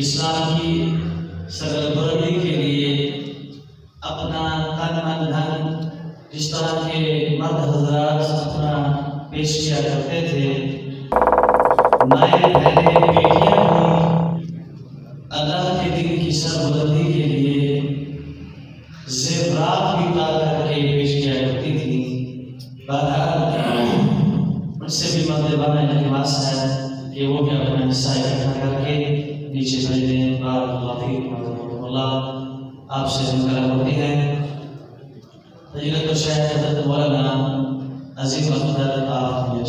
اسلام کی سربلندی کے لیے اپنا تن من دھن جس طرح کے مرد حضرات اپنا پیش کیا کرتے تھے، مائیں بہنیں بیٹیاں بھی اللہ کے دین کی سربلندی کے لیے زیورات بھی لا کر کے پیش کیا کرتی تھی۔ بہرحال ان سے بھی مطلبانہ التماس ہے کہ وہ بھی اپنا حصہ اکٹھا کر کے نیچے بھیج دیں۔ بارک اللہ فیکم ورحمۃ اللہ۔ آپ سے مکرم ہوتی ہے فضیلت الشیخ حضرت مولانا عظیم اخter آپ میں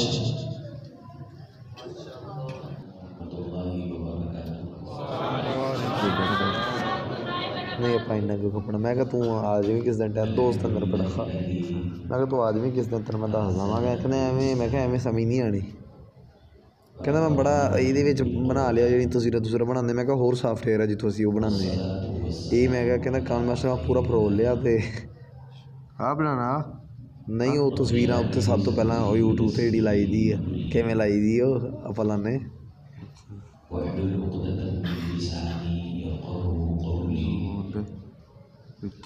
نہیں اپنا انہیں کیوں کپڑا میں کہ تو آ جائیں کس دن ٹائم دوست اندر بڑا میں کہ تو آ جائیں کس دن تر میں دس دا میں کہ ایویں ایویں سمجھ نہیں آنی کہنا میں بڑا یہ بنا لیا جی تصویریں بنا میں کہ ہور سافٹ ویئر ہے جتوں اسی وہ بنانے یہ میں کہ کام میں پورا فرول لیا تو آ بنانا نہیں وہ تصویر اتنے سب تو پہلے وہ یوٹیوب سے جی لائی دی ہے کیویں لائی دی وہ آپ لانے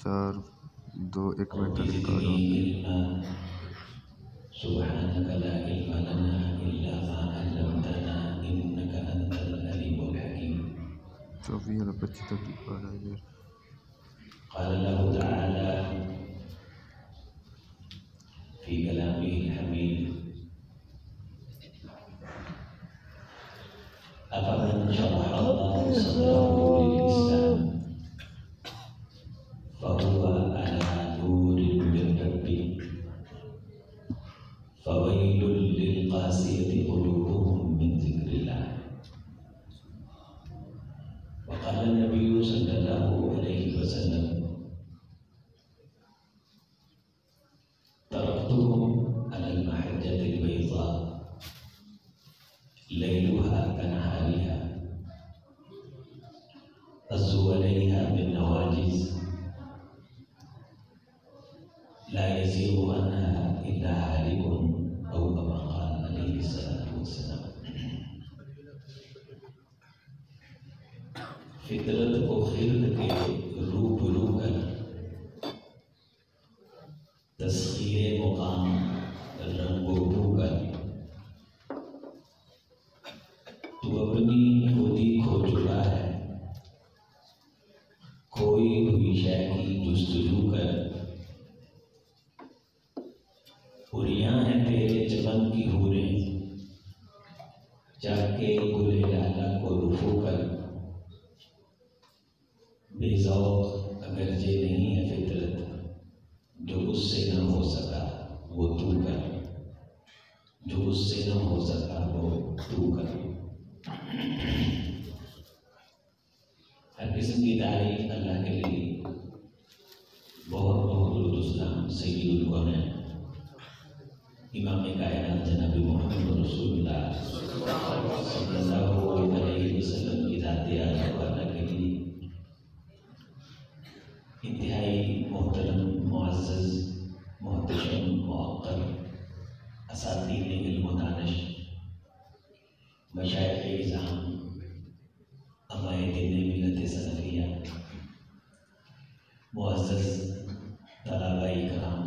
چار دو ایک منٹ تک ریکارڈ ہوتے سبحانك لا علم لنا إلا ما علمتنا إنك أنت العليم الحكيم 24 اور 25 تک ریکارڈ ہے۔ قال الله تعالى في كلامه الحميد أفمن شرح الله صدره للإسلام فهو على نور من ربه فويل للقاسية قلوبهم من ذكر الله وقال النبي صلى الله عليه وسلم تركتهم على المحجة البيضاء ليلها كنهارها أزوا عليها بالنواجذ لا يزيغ عنها إلا هالك أو كما قال عليه الصلاة والسلام۔ فطرت کو خلق کے روبرو کر تسخیر مقام رنگ و بو کر تو اپنی خودی کھو چکا ہے، کھوئی ہوئی شے کی جستجو کر حوریاں ہیں تیرے چمن کی حوریں جا کے گل لالا کو رفو کر بے ذوق اگرچہ نہیں ہے فطرت جو اس سے نہ ہو سکا وہ تو کر، جو اس سے نہ ہو سکا وہ تو کر۔ ہر قسم کی تعریف اللہ کے لیے بہت بہت درود و سلام سید الکونین امام کائنات جناب محمد رسول اللہ صلی اللہ علیہ وسلم کی ذات اعلیٰ والا کے لیے انتہائی محترم معزز محتشم معقر اساتذین علم و دانش مشائخ اعظام علماء دین ملت سلفیہ معزز طلباء کرام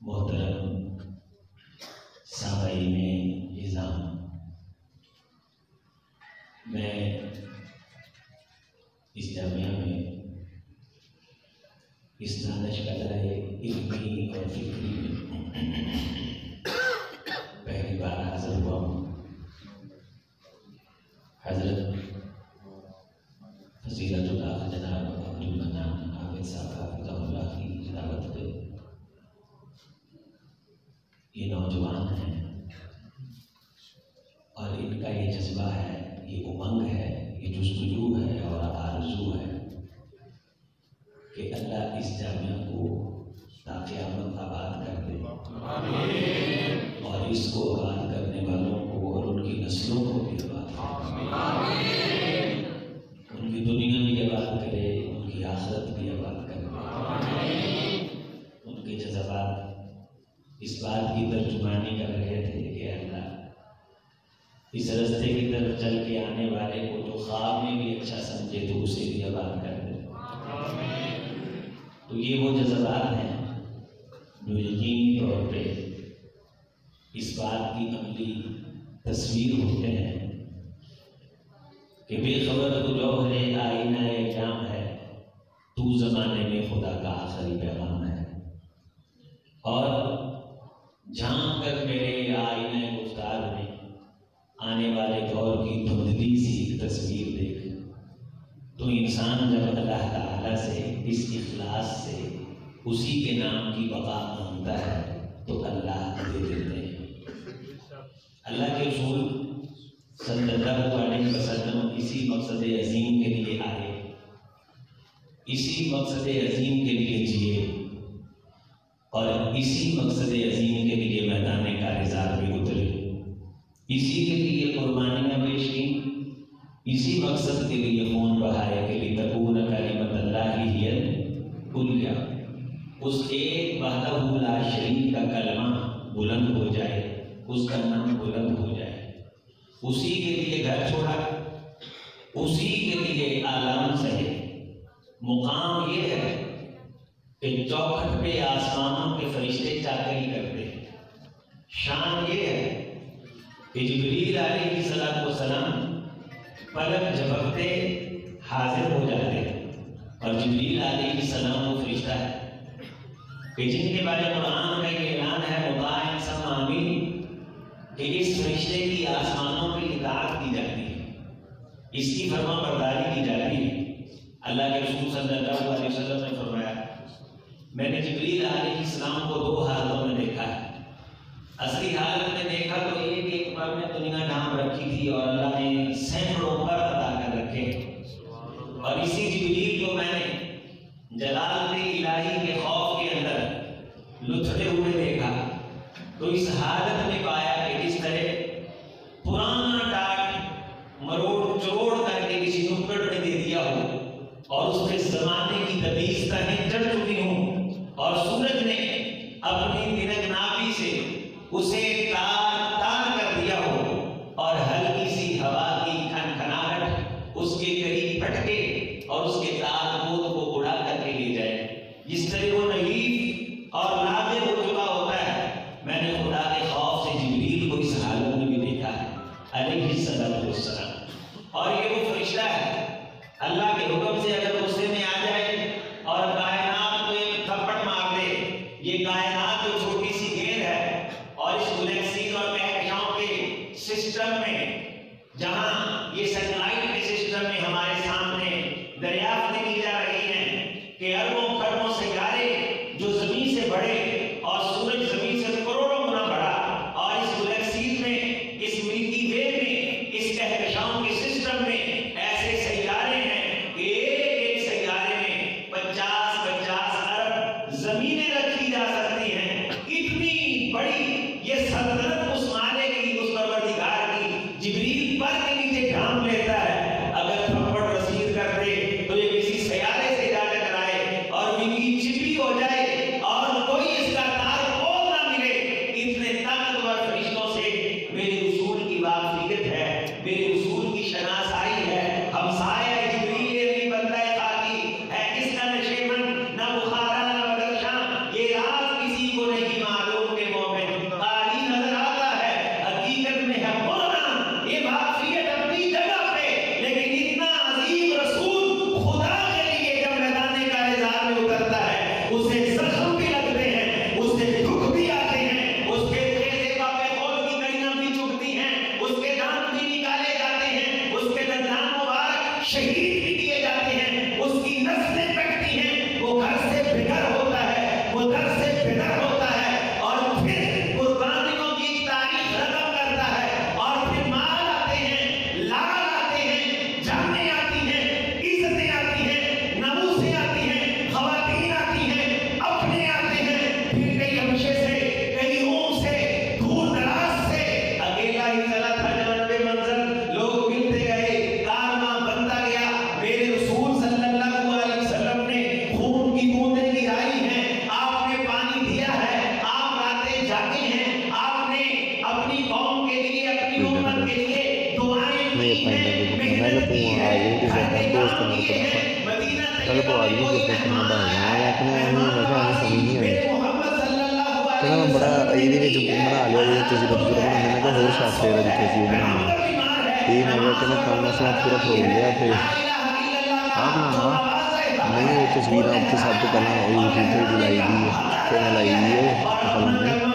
محترم سامعین اعظام، میں اس جامعہ میں اس دانش قدرہ علمی اور فکری میں پہلی بار حاضر ہوا ہوں۔ حضرت فضیلت اللہ جناب عبدالمنان حافظ صاحب حافظہ اللہ کی دعوت پہ یہ نوجوان ہیں اور ان کا یہ جذبہ ہے، یہ امنگ ہے، یہ جستجو ہے اور آرزو ہے کہ اللہ اس جامعہ کو تا قیامت آباد کر دے اور اس کو آباد کرنے والوں کو اور ان کی نسلوں کو بھی آباد کرے، ان کی دنیا بھی آباد کرے، ان کی آخرت بھی آباد کرے۔ ان کے جذبات اس بات کی ترجمانی کر رہے تھے کہ اللہ اس رستے کی طرف چل کے آنے والے کو جو خواب میں بھی اچھا سمجھے تو اسے بھی آباد کر دے۔ تو یہ وہ جذبات ہیں جو یقینی طور پہ اس بات کی عملی تصویر ہوتے ہیں کہ بے خبر تو جوہر آئینہ جام ہے، تو زمانے میں خدا کا آخری پیغام ہے، اور جھانک کر میرے آئینہ گفتار میں آنے والے دور کی دھندلی سی ایک تصویر دیکھ تو انسان جب اللہ تعالیٰ سے اس اخلاص سے اسی کے نام کی بقا مانگتا ہے تو اللہ دے دیتے ہیں۔ اللہ کے رسول صلی اللہ علیہ وسلم اسی مقصد عظیم کے لیے آئے، اسی مقصد عظیم کے لیے جیے، اور اسی مقصد عظیم کے لیے میدان کارزات میں اترے، اسی کے لیے قربانیاں پیش کی، اسی مقصد کے لیے خون بہائے کہ لتکون کلمۃ اللہ ہی العلیٰ، اس ایک وحدہ لا شریک کا کلمہ بلند ہو جائے، اس کا نام بلند ہو جائے، اسی کے لیے گھر چھوڑا، اسی کے لیے عالم سہے۔ مقام یہ ہے کہ چوکھٹ پہ آسمانوں کے فرشتے چاکری کرتے ہیں، شان یہ ہے کہ جبریل علیہ السلام پلک جھپکتے حاضر ہو جاتے ہیں، اور جبریل علیہ السلام وہ فرشتہ ہے کہ جن کے بارے قرآن کا یہ اعلان ہے مطاع ثم امین، کہ اس فرشتے کی آسمانوں پہ اطاعت کی جاتی ہے، اس کی فرما برداری کی جاتی ہے۔ اللہ کے رسول صلی اللہ علیہ وسلم نے فرمایا میں نے جبریل علیہ السلام کو دو حالتوں میں دیکھا ہے۔ اصلی حالت میں دیکھا تو ایک بار میں دنیا ڈھانپ رکھی تھی اور اللہ نے سینکڑوں پر عطا کر رکھے، اور اسی جبریل کو میں نے جلالت الہی کے خوف کے اندر لتھڑے ہوئے دیکھا، تو اس حالت میں پایا کہ جس طرح پرانا ٹاٹ مروڑ چروڑ کر کے کسی نکڑ میں دے دیا ہو اور اس میں زمانے کی دبیز تہیں چڑھ چکی ہوں، اور سورج نے اپنی تنک ناپی سے اسے تار تار کر دیا ہو، اور ہلکی سی ہوا کی کھنکھناہٹ اس کے قریب پھٹکے اور اس کے تار بود کو اڑا کر کے لے جائے، جس طرح وہ نحیف اور نادر ہو چکا ہوتا ہے، میں نے خدا کے خوف سے جبریل کو اس حالت میں بھی دیکھا ہے علیہ السلام۔ اور یہ وہ فرشتہ ہے اللہ کے حکم سے اگر غصے میں آ جائے اور کائنات کو ایک تھپڑ مار دے، یہ کائنات جو چھوٹی سی گیند ہے، اور اس گلیکسیز اور کہکشاؤں کے سسٹم میں جہاں یہ سیٹلائٹ کے سسٹم میں ہمارے سامنے دریافت کی جا رہی ہیں کہ اربوں خربوں سیارے جو زمین سے بڑے اور سورج زمین سے کروڑوں گنا بڑا، اور اس گلیکسیز میں، اس ملکی وے میں، اس کہکشاؤں کے سسٹم میں ایسے سیارے ہیں کہ ایک سیارے میں 50 ارب زمینیں رکھی جا سکتی ہیں۔ اتنی بڑی یہ سلطنت اس مالے کی، اس پروردگار کی، جبریل پر کے نیچے ڈھانپ لیتا ہے۔ اگر تھپڑ رسید کر دے تو یہ کسی سیارے سے جا ٹکرائے اور ملکی چپی ہو جائے اور کوئی اس کا تار پول نہ ملے، اتنے طاقتور فرشتوں سے میرے رسول کی واقفیت ہے، میرے رسول کی شناسائی ہے۔ ہم سایہ جبریل یہ بندہ خاکی ہے، کس کا نشیمن نہ بخارا نہ بدخشاں، یہ راز کسی کو نہیں معلوم کہ مومن قاری نظر آتا ہے، حقیقت میں ہے قرآن، یہ واقفیت اپنی جگہ پہ، لیکن اتنا عظیم رسول خدا کے لیے جب میدان کارزات میں اترتا ہے، اسے زخم بھی لگتے ہیں، اسے دکھ بھی آتے ہیں، اس کے کھیلے پاپے خول کی کڑیاں بھی چبھتی ہیں، اس کے دانت بھی نکالے جاتے ہیں، اس کے دندان مبارک شہید بھی کیے جاتے ہیں، اس کی نسلیں کٹتی ہیں، وہ گھر سے بگڑ ہوتا ہے، وہ گھر سے بگڑ ہوتا ہے، اور پھر قربانیوں کی تاریخ رقم کرتا ہے، اور پھر مال آتے ہیں، لال آتے ہیں، جانیں آتی ہیں، عزتیں آتی ہیں، ناموسیں آتی ہیں، خواتین آتی ہیں، اپنے آتے ہیں، پھر کئی ہمشے سے، کئی روم سے، دور دراز سے، اکیلا ہی چلا تھا جانب منزل، لوگ ملتے گئے، کارواں بنتا گیا، کھپنا میں کہ تو آ جائیں کس دن دوست میرے پڑا میں کہ تو آ جائیں کس دن تیرے میں دس داں میں کہ ایویں سمجھ نہیں آئی کہنا میں بڑا یہ بنا لیا جی تجربہ بنانے میں کہ ہور شاپ لے رہا جتنے سی بنانا یہ میں کہ کام سے پورا فروغ لیا پھر آپ بنانا نہیں وہ تصویر اتنے سب تو پہلے یوٹیوب سے بھی لائی دی ہے کہ میں لائی دی ہے فلانے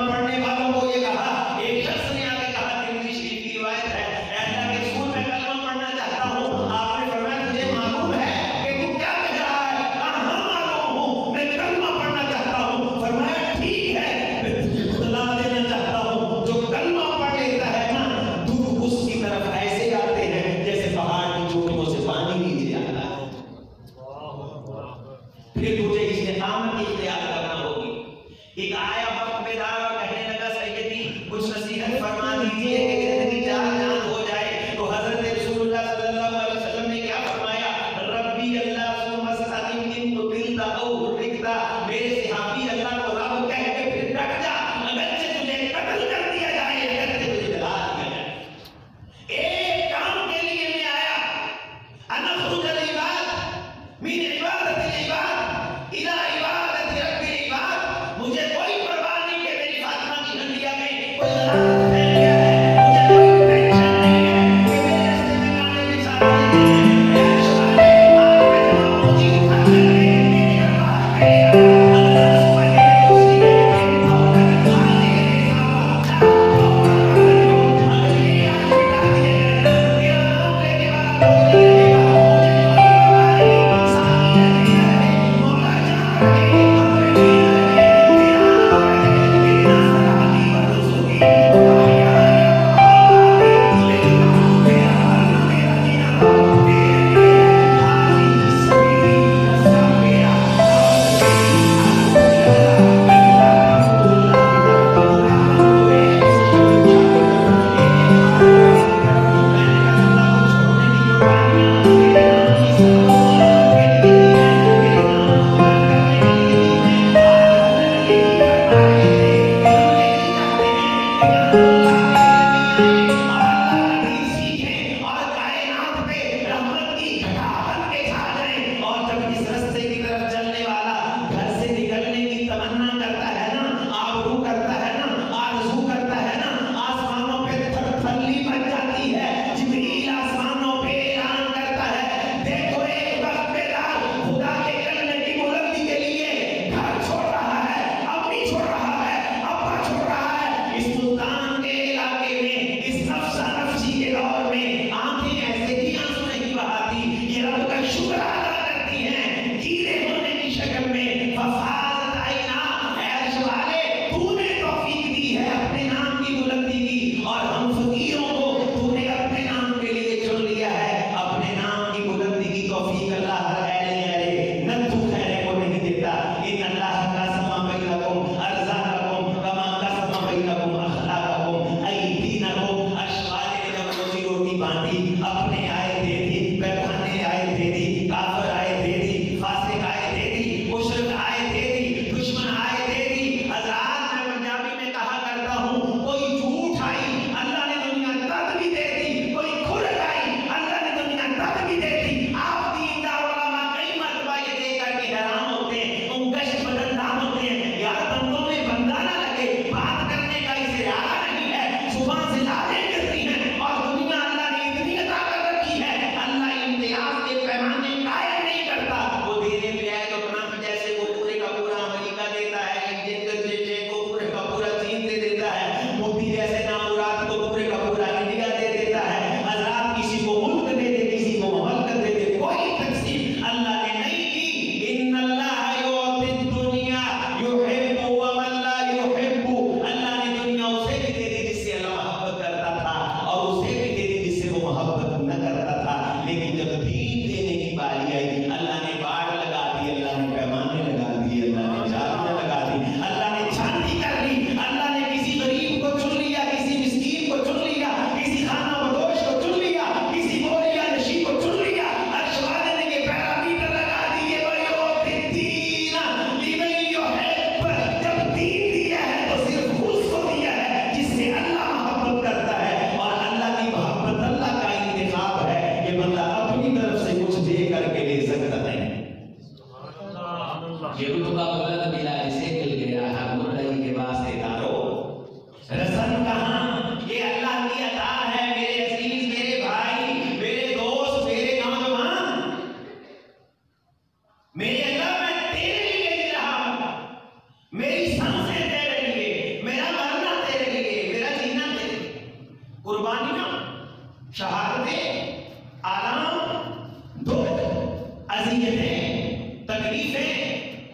اذیتیں، تکلیفیں،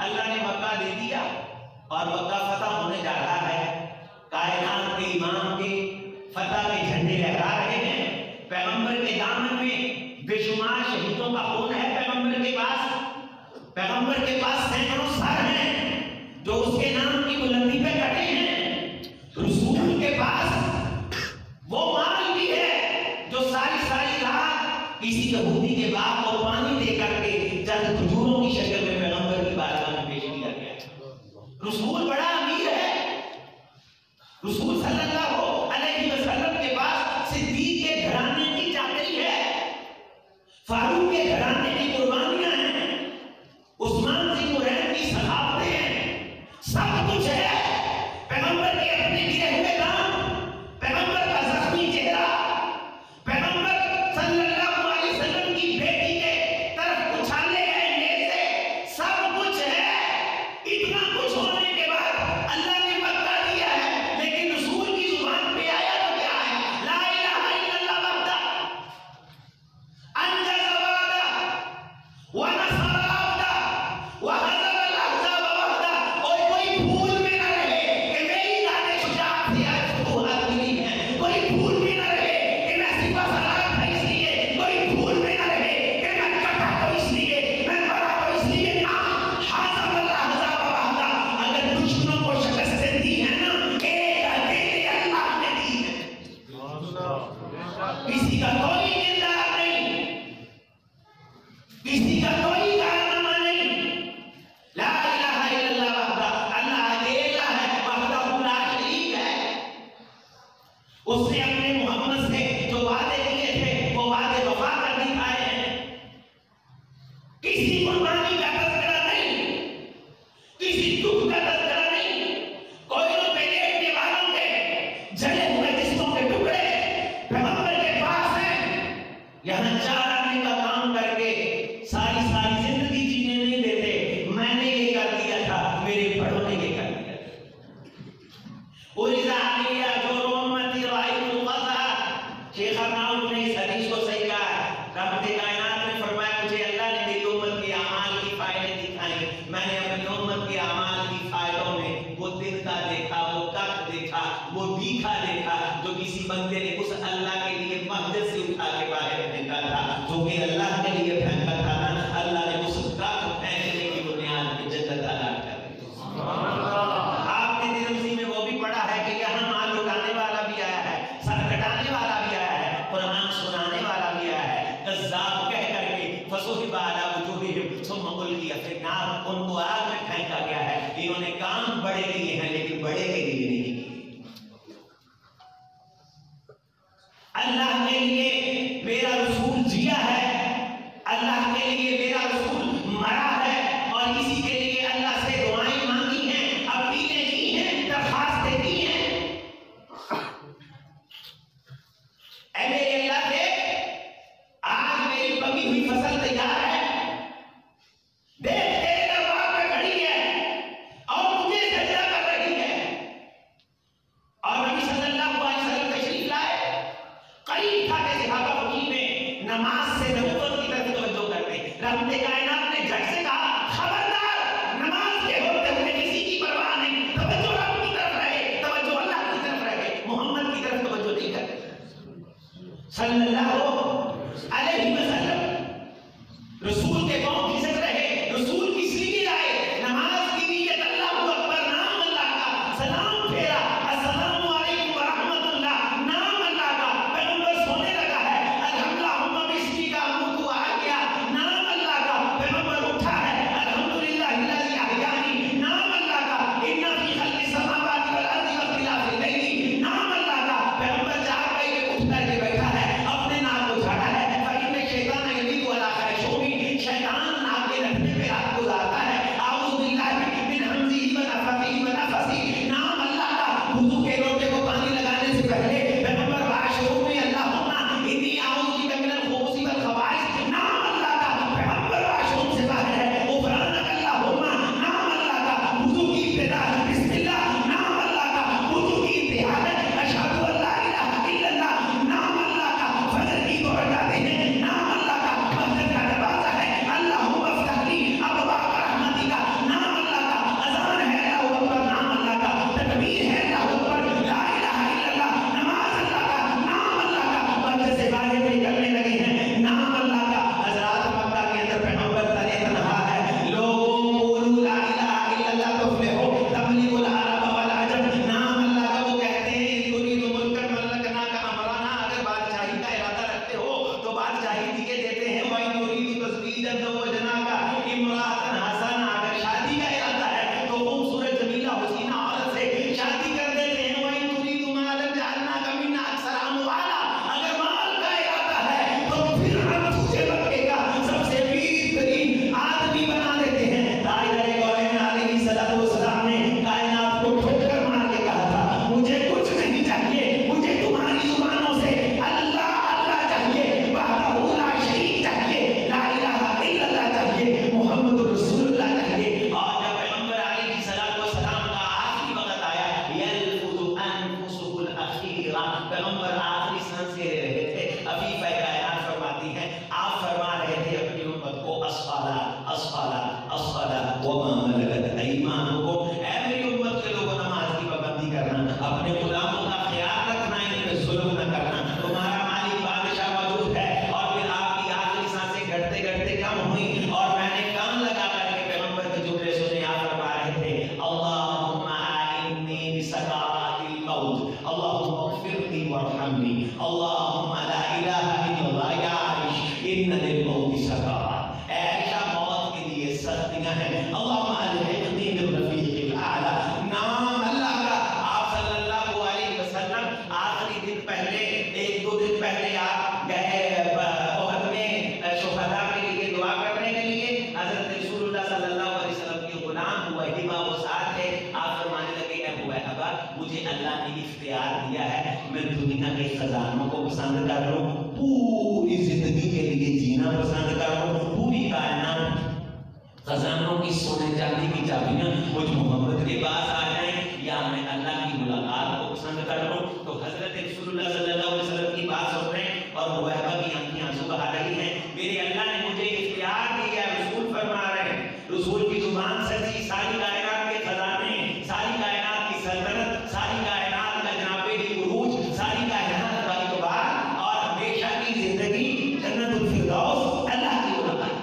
اللہ نے مکہ دے دیا اور مکہ فتح ہونے جا رہا ہے. کائنات کے امام کے فتح کے جھنڈے لہرا رہے ہیں. پیغمبر کے دامن میں بے شمار شہیدوں کا خون ہے. پیغمبر کے پاس سینکڑوں سر ہیں جو اس کے نام کی بلندی پہ کٹے ہیں. رسول کے پاس وہ مال بھی ہے جو ساری رات کسی یہودی کے باپ کو پانی دے کر کے چند کھجوروں کی شکل میں پیغمبر کی بارگاہ میں پیش کیا گیا. رسول بڑا امیر ہے. رسول صلی اللہ علیہ وسلم کے پاس صدیق کے گھرانے کی چاکری ہے، فاروق کے گھرانے کی قربانیاں ہیں، عثمان کی قرین کی صحابتیں ہیں، سب کچھ ہے. پیغمبر کے اپنے گرے ہوئے دام، پیغمبر کا زخمی چہرہ، پیغمبر صلی اللہ علیہ وسلم کی بیٹی کے طرف اچھالے گئے نیزے، سب کچھ ہے. اتنا کچھ ہونے کے بعد اللہ نے مکہ دیا ہے، لیکن رسول کی زبان پہ آیا تو کیا ہے؟ لا الہ الا اللہ وحدہ انجز وعدہ ونصر عبدہ وحزم الاحزاب وحدہ. اور کوئی بھول میں نہ رہے کہ میری داد شجاعت سے آج فتوحات ملی ہیں. کوئی بھول میں نہ رہے کہ میں سپہ سالار تھا اس لیے. کوئی بھول میں نہ رہے کہ میں کٹا تو اس لیے، میں مرا تو اس لیے. حزم الاحزاب وحدہ. اگر دشمنوں کو شکستیں دی ہیں نا، ایک اکیلے اللہ نے دی ہے. کسی کا کوئی کردار نہیں، کسی کا کوئی کارنامہ نہیں. لا الہ الا اللہ وحدہ. اللہ اکیلا ہے، وحدہ لا شریک ہے. اس نے اپنے محمد سے جو وعدے کیے تھے وہ وعدے وفا کر دکھائے ہیں. کسی قربانی کا تذکرہ نہیں، کسی دکھ کا تذکرہ نہیں. کوئلوں پہ لیٹنے والوں کے جلے ہوئے جسموں کے ٹکڑے پیغمبر کے پاس ہیں. یہاں چار آنے کا کام کر کے ساری زندگی جینے نہیں دیتے. میں نے یہ کر دیا تھا، میرے بڑوں نے یہ کر دیا تھا. اُرِزَ عَلِيَّ جُرُ أُمَّتِي رَأَيْتُ الْقَذَى. شیخ ارناؤٹ نے اس حدیث کو صحیح کہا ہے. رحمت کائنات نے فرمایا مجھے اللہ نے میری امت کے اعمال کی فائدے دکھائے. میں نے اپنی امت کے اعمال کی فائدوں میں وہ دن کا دیکھا، وہ کٹ دیکھا، وہ دیکھا دیکھا جو کسی بندے نے اس اللہ کے لیے مقدس سے اٹھا کے باہر پھینکا تھا. جو کہ اللہ کے لیے پھینکا تھا نا، اللہ نے اس کا پھینکنے کی بنیاد پہ جنت عطا کر دی. آپ نے ترمذی میں وہ بھی پڑھا ہے کہ یہاں مال لٹانے والا بھی آیا ہے، سر کٹانے والا بھی آیا ہے، قرآن سنانے والا بھی آیا ہے. کذاب کہہ کر کے فصحب علی وجوہہم ثم القی فی النار. ان کو آگ میں پھینکا گیا ہے. انہوں نے کام بڑے کیے ہیں لیکن بڑے کے لیے نہیں کیے. اللہ کے لیے میرا رسول جیا ہے، اللہ کے لیے میرا رسول مرا ہے، اور اسی کے لیے اللہ سے دعائیں مانگی ہیں، اپیلیں کی ہیں، درخواستیں کی ہیں. اے میرے اللہ دیکھ، آج میری پکی ہوئی فصل تیار ہے. دیکھ تیرے دربار پہ کھڑی ہے اور مجھے سجدہ کر رہی ہے. اور نبی صلی اللہ علیہ وسلم تشریف لائے. قریب تھا کہ صحابہ فقیر میں نماز سے نبوت کی طرف توجہ کرتے. رحمت کائنات نے جھٹ سے کہا خبردار، نماز کے ہوتے ہوئے کسی کی پرواہ نہیں. توجہ رب کی طرف رہے، توجہ اللہ کی طرف رہے، محمد کی طرف توجہ نہیں کرتے. صلی اللہ علیہ وسلم رسول کے قوم کی عزت رہے، رسول کس لیے آئے؟ نماز کی نیت، اللہ اکبر، نام اللہ کا، سلام پھیرا، السلام علیکم ورحمۃ اللہ، نام اللہ کا. پیغمبر سونے لگا ہے، الحمدللہ بسمی کا منہ آ گیا، نام اللہ کا. हुई और मैंने कान लगा करके पैगंबर के जुमले सुने। आप फरमा रहे थे अल्लाहुम्मा आइन्नी बिसकारातिल मौत अल्लाहुम्मा इग़फिरली वरहमनी अल्लाहुम्मा ला इलाहा इल्लल्लाह या आइश इन्न लिल मौति सकारात। ऐ आइशा, मौत के लिए सख्तियां हैं। अल्लाहुम्मा अल्हिक़नी बिर रफ़ीक़िल आला। नाम अल्लाह का आप सल्लल्लाहु अलैहि वसल्लम आखिरी दिन पहले, एक दो दिन पहले आप गए ओहद में शुहदा के लिए दुआ करने के लिए। हज़रत रसूलुल्लाह सल्लल्लाहु अलैहि वसल्लम के गुलाम हुआ हिबा वो साथ थे। आप फरमाने लगे ए हुआ हबा, मुझे अल्लाह ने इख्तियार दिया है, मैं दुनिया के खजानों को पसंद कर लूं, पूरी जिंदगी के लिए जीना पसंद कर लूं, पूरी कायनात खजानों की सोने चांदी की चाबियां मुझ मोहम्मद के पास आ जाएं, या मैं अल्लाह की मुलाकात को पसंद कर लूं। तो हजरत रसूलुल्लाह सल्लल्लाहु अलैहि वसल्लम की बात सुन रहे हैं और मुहब्बा की आंखें आंसू बहा रही हैं। मेरे अल्लाह ने मुझे इख्तियार दिया, रसूल फरमा रहे हैं, रसूल की जुबान से थी सारी कायनात के खजाने, सारी कायनात की सल्तनत, सारी कायनात का जनाबे की उरूज, सारी कायनात का इकबाल और हमेशा की जिंदगी जन्नतुल फिरदौस, अल्लाह की मुलाकात।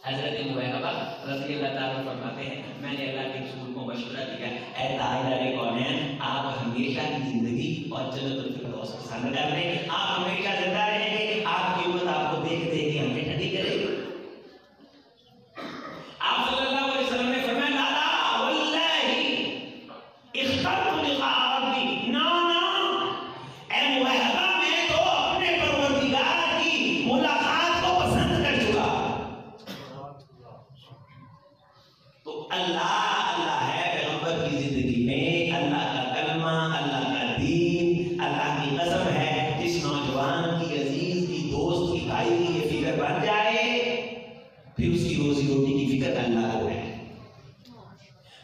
हजरत मुहब्बा रज़ी अल्लाह ताला फरमाते हैं, मैंने अल्लाह के रसूल को मशवरा दिया, ऐ ताहिर कौनैन, आप हमेशा की जिंदगी और जन्नतुल फिरदौस पसंद कर लें, आप हमेशा जिंदा रहेंगे, आपकी उम्मत आपको देख देख के हमें ठंडी करेगी। आप सल्लल्लाहु अलैहि वसल्लम ने फरमाया ला वल्लाही इख्तरतु लिक़ा रब्बी, ना ना ऐ मुहब्बा, मैं तो अपने परवरदिगार की मुलाकात को पसंद कर चुका। तो अल्लाह अल्लाह है पैगंबर की जिंदगी में, अल्लाह का कलमा, अल्लाह का दीन, अल्लाह की कसम है, जिस नौजवान की अजीज की दोस्त की भाई की ये फिक्र बन जाए, फिर उसकी रोजी रोटी की फिक्र अल्लाह को है।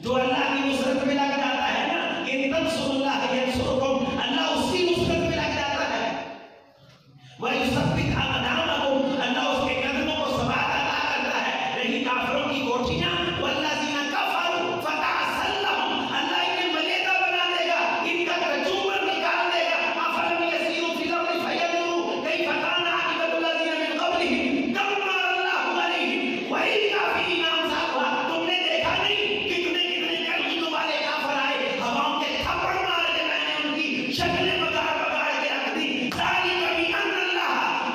जो अल्लाह की नुसरत में लग जाता है ना, इन तंसुरुल्लाह यंसुरकुम, अल्लाह उसकी नुसरत में लग जाता है। वह युसब्बित अक़दामकुम, अल्लाह उसके कदमों को सबात अता करता है। रही काफिरों की कोठियां, वल्लज़ीना कफरू फतअस्सल लहुम, अल्लाह इन्हें मलेदा बना देगा, इनका कचूमर निकाल देगा। अफलम यसीरू फिल अर्दि फयंजुरू कैफ़ काना आक़िबतुल लज़ीना मिन क़ब्लिहिम दम्मर अल्लाहु अलैहिम व इल्काफ़ीना अमसालुहा। तुमने देखा नहीं कितने कितने कलयुग वाले काफिर आए, हवाओं के थप्पड़ मार के मैंने उनकी शक्लें बगाड़ बगाड़ के रख दी। ज़ालिका बिअन्नल्लाह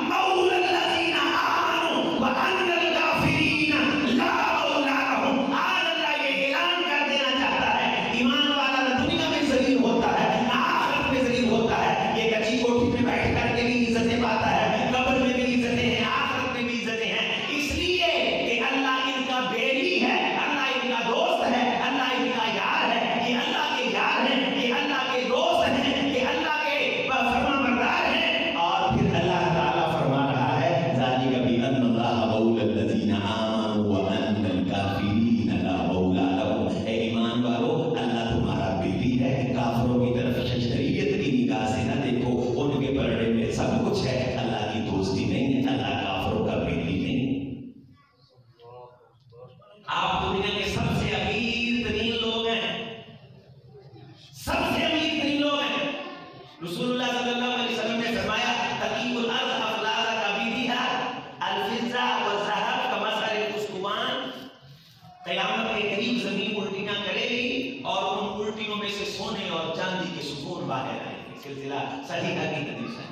मौला लज़ीना आमनू व अन्नल काफ़िरीना ला मौला लहुम। आज अल्लाह ये ऐलान कर देना चाहता है, ईमान वाला न दुनिया में ज़लील होता है, न आखिरत में ज़लील होता है। ये कच्ची कोठी में बैठ करके भी इज्जतें पाता है, कब्र में भी इज्जतें हैं, आखिरत में भी इज्जतें हैं, इसलिए कि अल्लाह इनका बेली है, अल्लाह इनका दोस्त है, अल्लाह इनका यार है, ये अल्लाह के यार हैं, ये अल्लाह के दोस्त हैं, ये अल्लाह के फरमाबरदार हैं। और फिर अल्लाह ताला फरमा रहा है ज़ालिका बिअन्नल्लाह मौला लज़ीना आमनू व अन्नल काफ़िरीना ला मौला लहुम। ए ईमान वालों, अल्लाह तुम्हारा बेली है, काफिरों की तरफ शरीयत की निगाह से न देखो, उनके परड़े में सब कुछ है, अल्लाह की दोस्ती नहीं है, अल्लाह काफिरों का बेली नहीं। आप दुनिया के सबसे अमीर तरीन लोग हैं, सबसे अमीर तरीन लोग हैं। रसूलुल्लाह सल्लल्लाहु अलैहि वसल्लम ने फरमाया तकीबुल अर्ज़ अफलाज़ा कबीदिहा अल-फिज़्ज़ा व ज़हब कमसल कुस्कुवान। क़यामत के करीब ज़मीन उल्टियां करेगी और उन उल्टियों में से सोने और चांदी के सुकून बाहर आएंगे। सिलसिला सहीहा की हदीस है।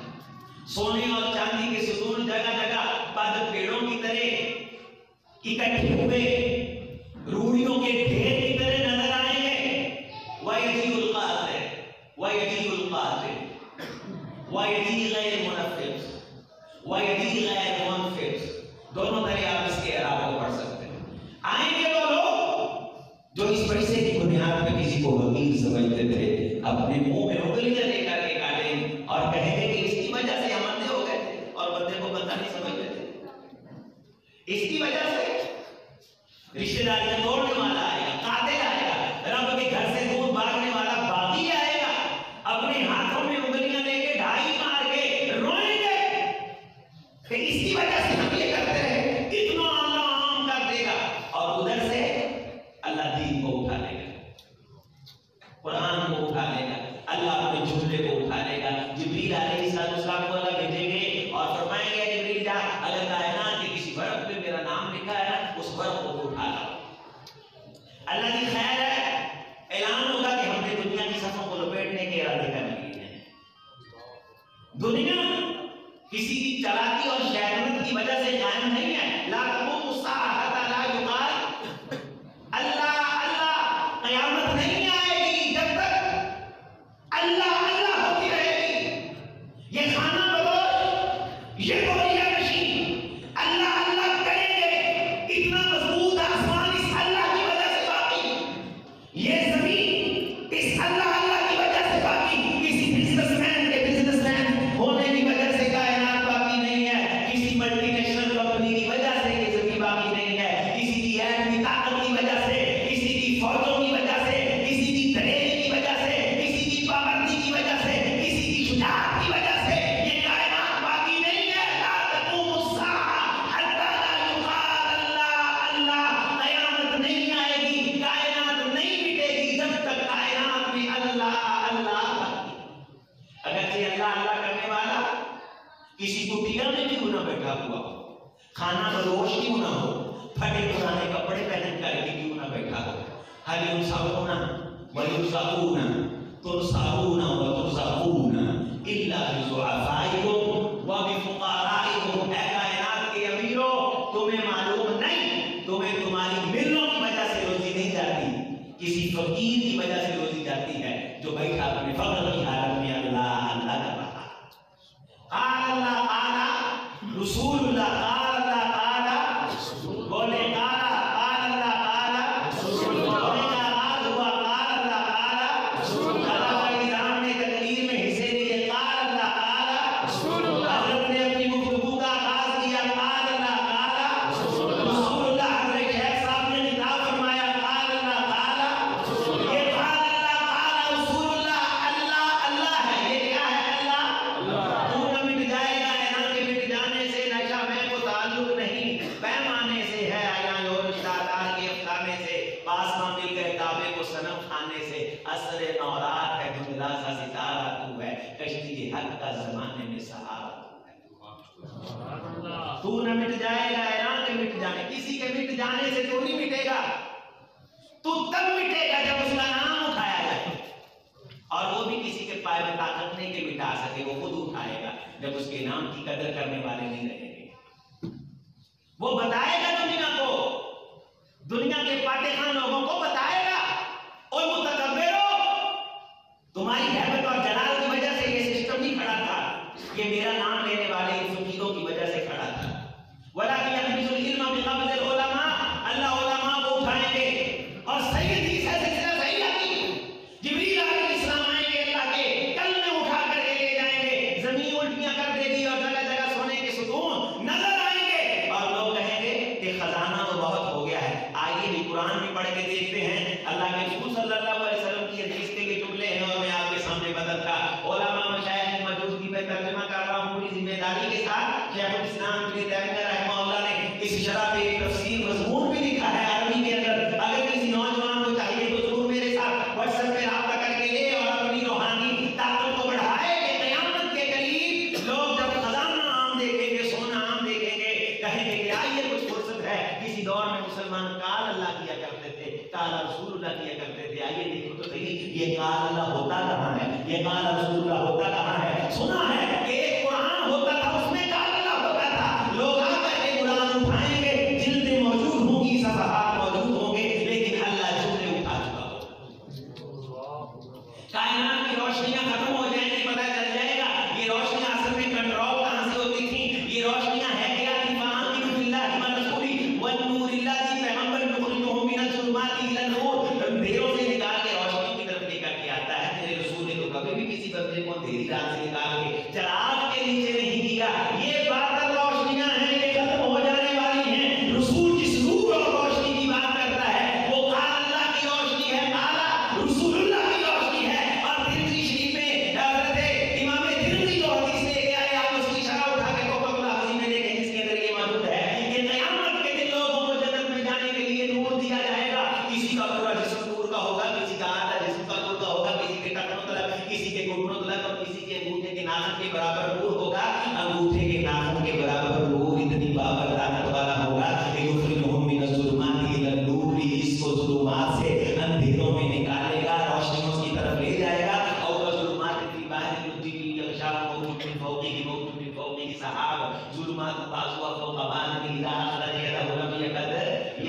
सोने और चांदी के सुकून जगह जगह बद पेड़ों की तरह इकट्ठे हुए रूढ़ियों के ढेर की तरह नजर आएंगे। वयजीउल कातिल वयजीउल कातिल वयजी गैर मुनफ़िस वयजी गैर मुनफ़िस, दोनों तरह आप इसके अलावा पढ़ सकते हैं। आएंगे वो लोग जो इस पैसे की बुनियाद पर किसी को वकील समझते थे, अपने मुंह में उंगलियां लेकर के काटेंगे और कहेंगे कि इसकी वजह से हम अंधे हो गए थे, और बंदे को बंदा नहीं समझते थे। इसकी वजह से रिश्तेदारियां तोड़ने वाला आएगा, कातिल आएगा, रब के घर से दूर भागने वाला बागी आएगा, अपने हाथों में उंगलियां लेके ढाई मार के रोएंगे कि इसकी वजह से हम ये करते रहे, इतना अल्लाह आम कर देगा। और उधर से अल्लाह दीन को उठा लेगा, कुरान को उठा लेगा, अल्लाह अपने जुमले को उठा लेगा। जिब्रील अलैहिस्सलाम को अल्लाह भेजेंगे और फरमाएंगे जिब्रील जा, अगर कायनात के किसी बर्फ पे मेरा वक्त को उठा लाओ। अल्लाह की खैर है, ऐलान होगा कि हमने दुनिया की सफों को लपेटने के इरादे कर लिए हैं। दुनिया किसी की चालाकी और शैतानत की वजह से कायम नहीं है। ला तक़ूमु अस्साअह हत्ता ला युक़ाल अल्लाह अल्लाह, क़यामत नहीं आएगी जब तक अल्लाह अल्लाह होती रहेगी। ये खाना बदोश, ये बोरिया नशी अल्लाह अल्लाह करेंगे। इतना मजबूत आसमान इस अल्लाह की वजह से बाकी, ये जमीन इस अल्लाह अल्लाह की वजह से बाकी, किसी बिजनेसमैन के बिजनेसमैन होने की वजह से कायनात बाकी नहीं है, किसी मल्टीनेशनल कंपनी की वजह से ये जमीन बाकी नहीं है, किसी की एटमी ताकत की वजह से, किसी की फौजों की वजह से, किसी की दलेरी की वजह से, किसी की पाबंदी की वजह से, किसी की शुजाअत की वजह से ये कायनात बाकी नहीं है। ला तक़ूमु अस्साअह हत्ता ला युक़ाल अल्लाह अल्लाह, क़यामत नहीं आएगी, कायनात नहीं मिटेगी जब तक कायनात में अल्लाह अल्लाह। अगरचे अल्लाह अल्लाह करने वाला किसी कुटिया में क्यों ना बैठा हुआ हो, खाना बदोश क्यों ना हो, फटे पुराने कपड़े पहन करके क्यों ना बैठा हो, हल युनसाऊना व युरज़क़ूना तुरज़क़ूना व तुरज़क़ूना इल्ला बिज़ुअफ़ाइकुम व बिफ़ुक़ाराइकुम। ऐ कायनात के अमीरों, तुम्हें मालूम नहीं, तुम्हें तुम्हारी मिलों की वजह से रोजी नहीं जाती, किसी फकीर की वजह से रोजी जाती है जो बैठा अपने फक्र की हालत में अल्लाह अल्लाह कर रहा है। अल्लाह आला रसूलुल्लाह, अल्लाह आला बोले काला, अल्लाह आला बोले का आवाज हुआ, अल्लाह आला अल्लाह निजाम ने तकरीर में हिस्से लिए, अल्लाह आला हज़रत ने अपनी गुफ्तगू का आगाज किया, अल्लाह आला रसूलुल्लाह हज़रत शेख साहब ने खिताब फरमाया, अल्लाह आला ये अल्लाह आला रसूलुल्लाह अल्लाह अल्लाह है। ये क्या है? अल्लाह तू न मिट जाएगा, ऐना के मिट जाने से नशा में को ताल्लुक नहीं, पैमाने से है आया और तादाद के अफसाने से, आसमां मिल गए काबे को सनम खाने से, असरे नौरात है धुंधला सा सितारा तू है, कश्ती हक का जमाने में सहारा तू न मिट जाएगा, ऐना के मिट जाने, किसी के मिट जाने से तू नहीं मिटेगा, तू तब मिटेगा जब उसका नाम उठाया जाए, और वो भी किसी के पाए में ताकत नहीं के मिटा सके, वो खुद उठाएगा जब उसके नाम की कदर करने वाले नहीं रहेंगे। वो बताएगा दुनिया को, दुनिया के फातेहा लोगों को बताएगा, और मुतकब्बिरो, तुम्हारी हैबत और जलाल की वजह से ये सिस्टम नहीं खड़ा था, ये मेरा नाम लेने वाले इन फकीरों की वजह से खड़ा था। वलाकिन यहमिजुल इल्म बिक़ब्ज़िल उलमा, अल्लाह उलमा को उठाएंगे और सैयदी से सिलसिला सही आती जिब्रील अलैहिस्सलाम आएंगे, अल्लाह के कल में उठा कर ले जाएंगे, जमीन उल्टियां कर देगी और जगह जगह सोने के सुतून नजर आएंगे, और लोग कहेंगे कि खजाना तो बहुत हो गया है। आइए भी कुरान भी पढ़ के देखते हैं, अल्लाह के रसूल सल्लल्लाहु अलैहि वसल्लम की हदीस के जुमले हैं, और मैं आपके सामने बदल का उलमा मशाइख की मौजूदगी में तर्जुमा कर रहा हूं पूरी जिम्मेदारी के साथ। शेखुल इस्लाम इब्न तैमिया रहमहुल्लाह ने इस शरह पे एक तफसीर मजमून भी लिखा है अरबी के अंदर। अगर किसी नौजवान को चाहिए तो जरूर मेरे साथ व्हाट्सएप पे राब्ता करके ले और अपनी रूहानी ताकत को बढ़ाए कि क़यामत के करीब लोग जब खजाना आम देखेंगे, सोना आम देखेंगे, कहेंगे कि आइए कुछ फुर्सत है। किसी दौर में मुसलमान काल अल्लाह किया करते थे, काल रसूलुल्लाह किया करते थे, आइए देखो तो सही ये काल अल्लाह होता कहाँ है, ये काल रसूलुल्लाह होता कहाँ है। सुना है कि एक कुरान होता था, उसमें काल अल्लाह होता था, लोग आकर के कुरान उठाएंगे, जिल्दें मौजूद होंगी, सफ़हात मौजूद होंगे, लेकिन अल्लाह जुमले उठा चुका होगा। कायनात की रोशनियां खत्म हो जाएंगी, पता चल जाएगा ये रोशनियां असल में कंट्रोल कहां से होती थी। ये रोशनियां है क्या थी? फाआमिनु बिल्लाहि व रसूली वन नूरिल्लाहि, पैगंबर मुखरिजुहुम मिनल ज़ुलुमाति इलन नूर, अंधेरों से निकाल के रोशनी की तरफ लेकर के आता है। मेरे रसूल ने तो कभी भी किसी बंदे को अंधेरी रात से निकाल के चला बाजुआ को कमान में इदा अखरज यदहु लम यकद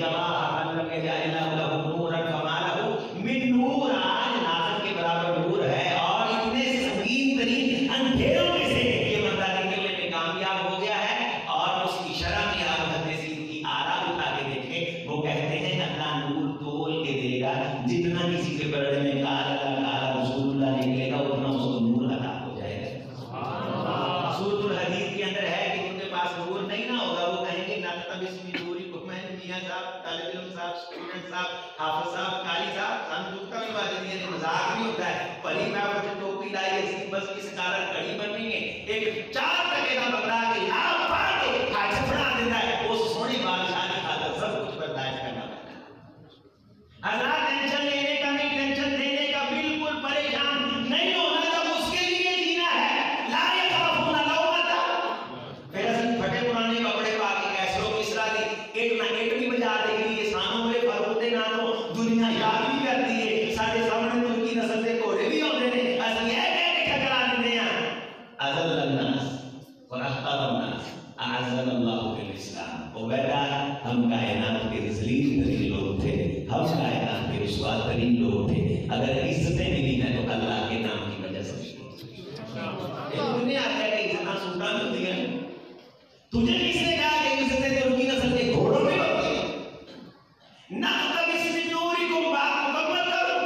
यराहा मन लम यजअल लहु नूरन फमा लहु मिन नूर। आज नाज़र के बराबर नूर है और इतने संगीन तरीन अंधेरों में से ये बंदा निकलने में कामयाब हो गया है। और उसकी शरह में आप हदीस की आरा उठा के देखें, वो कहते हैं अल्लाह नूर तोल के देगा, जितना किसी के बरड़े में काला रसूलुल्लाह निकलेगा उतना उसको नूर अता हो जाएगा। सूरतुल हदीद के अंदर है कि उनके पास नूर नहीं ना होगा, वो कहेंगे नक़तबिस मिन नूरिकुम, मियां साहब, तालिब इल्म साहब, स्टूडेंट साहब, हाफिज साहब, कारी साहब, हम दुखता भी बात नहीं है, मजाक भी होता है। परी मैं बच्चे टोपी लाई अजीम बस किस कारण कड़ी बन रही है, एक 4 टके का बंदा के यहाँ पार के हाथ फड़ा देता है, वो सोने बादशाह की खातिर सब कुछ बर्दाश्त करना पड़ता है। हज़रात टेंशन लेने का नहीं, टेंशन देने का, बिल्कुल परेशान नहीं होना, जब उसके लिए जीना है। ला यख़ाफ़ूना लौमता, फिर असली फटे पुराने कपड़े पा के कैसरो किसरा दी एक ना एक भी बजा देगी, ये सानों में फरूते ना तो दुनिया याद भी करती है। साढ़े सामने तुर्की नस्ल के घोड़े भी होते हैं, असली है कहने ठकरा देते हैं। अज़ल्लन नास व अख़तरन नास अअज़्ज़ना अल्लाहु बिल इस्लाम। ओ बेटा, हम कायनात के ज़लील तरीन लोग थे, हम कायनात के रुसवा तरीन लोग थे। अगर इज्जतें मिली हैं तो अल्लाह के नाम की वजह से। दुनिया आता है कि इज्जतें सुल्तान होती हैं, तुझे किसने कहा कि इज्जतें तुर्की नस्ल के घोड़ों में होती हैं? नक़तबिस मिन नूरिकुम, बात मुकम्मल करो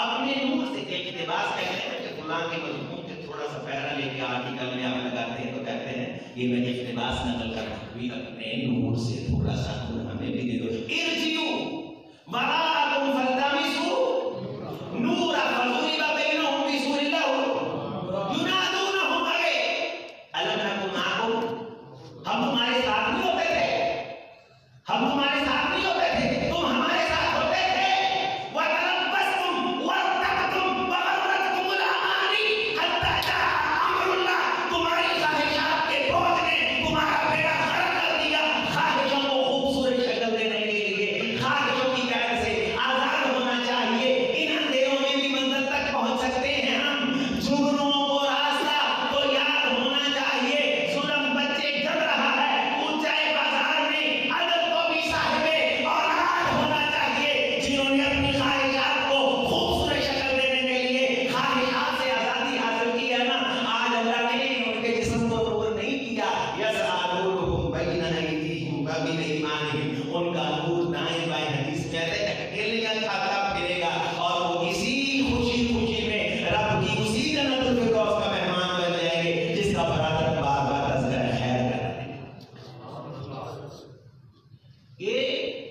अपने नूर से। एक इक़्तिबास कहते हैं कि फलां के मजमून से थोड़ा सा पैरा लेके आर्टिकल में आप लगाते हैं तो कहते हैं ये मैं इक़्तिबास नकल कर रहा हूं, अपने नूर से थोड़ा सा नूर हमें भी दे दो। इरजिउ वराअकुम फल्तमिसू नूरा फज़ुरिबा बैनहुम बिसूरिन लहू युनादूनहुम अलम नकुन माअकुम, हम तुम्हारे साथ नहीं होते थे, हम तुम्हारे साथ नहीं होते थे, तुम हमारे साथ होते थे। वतरब्बसतुम वरतबतुम वगर्रतकुमुल अमानी हत्ता जाअ अमरुल्लाह, तुम्हारी ख्वाहिशात के बोझ ने तुम्हारा बेड़ा गर्क कर दिया। ख्वाहिशों को खूबसूरत शक्ल देने के लिए ख्वाहिशों की कैद से आजाद होना चाहिए। इन अंधेरों में भी मंजिल तक पहुंच सकते हैं हम। जुगनुओं को रास्ता तो याद होना चाहिए। जुल्म बच्चे जल रहा है ऊंचाई बाजार में, अदब को भी साहिबे औलाद होना चाहिए, जिन्होंने अपनी ख्वाहिशात को खूबसूरत शक्ल देने के लिए ख्वाहिशात से आजादी हासिल की है ना। आज अल्लाह ने उनके जिस्म को नूर नहीं किया। यसआ नूरुहुम बैन अयदीहिम व बिन ईमानिहिम, उनका नूर दाएं बाएं हदीस कहते हैं अकेले खाता फिरेगा और वो इसी खुशी खुशी में रब की उसी जन्नतुल फिरदौस का मेहमान बन जाएंगे जिसका बराबर बार बार तज़किरा खैर कर रहे हैं। ये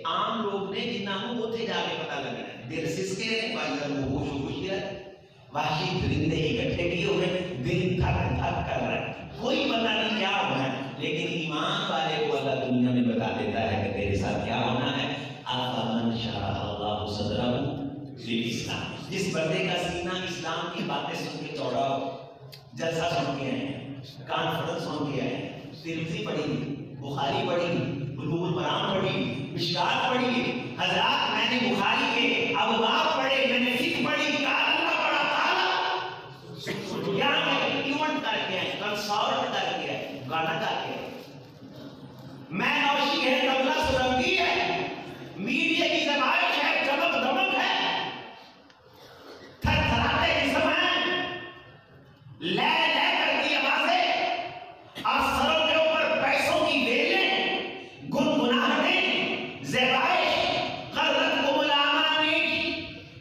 आम लोग ने जिन्होंने उठे जाके पता लगा है, दिल सिसके ने बाजार में होश खुशी है, वाशी परिंदे इकट्ठे किए हुए, दिल धक धक कर रहा है, कोई पता नहीं क्या होना है, लेकिन ईमान वाले को अल्लाह दुनिया में बता देता है कि तेरे साथ क्या होना है। अफ़मन शरह अल्लाहु सदरहु लिल इस्लाम, जिस बंदे का सीना इस्लाम की बातें सुन के चौड़ा हो, जलसा सुन के आए हैं, कॉन्फ्रेंस सुन के आए हैं, तिरमिज़ी पढ़ी, बुखारी पढ़ी, बुलूगुल मराम पढ़ी, मिशकात पढ़ी। हज़रात मैंने बुखारी के अबवाब पढ़े, मैंने फिक्र पढ़ी, काला पढ़ा काला, क्या मैं इवेंट करके आए, कंसर्ट करके आए, गाना गा के आए। मैं नौशी है, तबला सुरंगी है, मीडिया की ज़बाइश है, चमक दमक है, थरथराते जिस्म है, ले ले करती आवाज़ें और सरों के ऊपर पैसों की वेलें, गुनगुनाहटें, ज़बाइश, ग़र्रतकुमुल अमानी,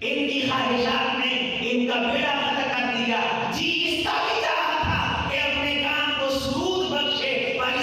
इनकी ख्वाहिशात ने इनका बेड़ा गर्क कर दिया। जी इसका भी चाहा था कि अपने काम को सुरूद बख्शे, पर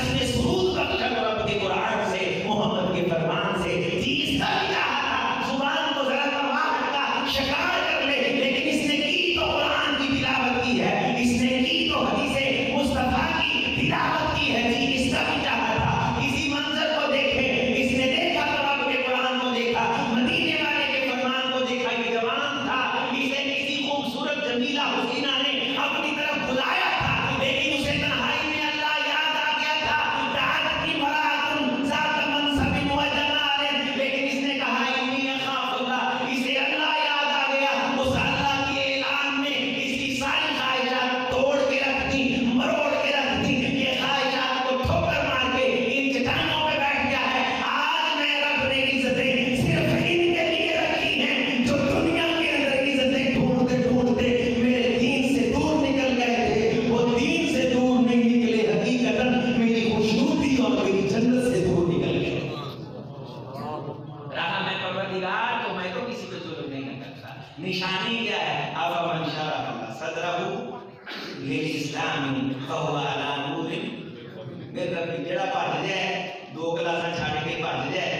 भज जाए, 2 क्लासां छड्ड के भज जाए,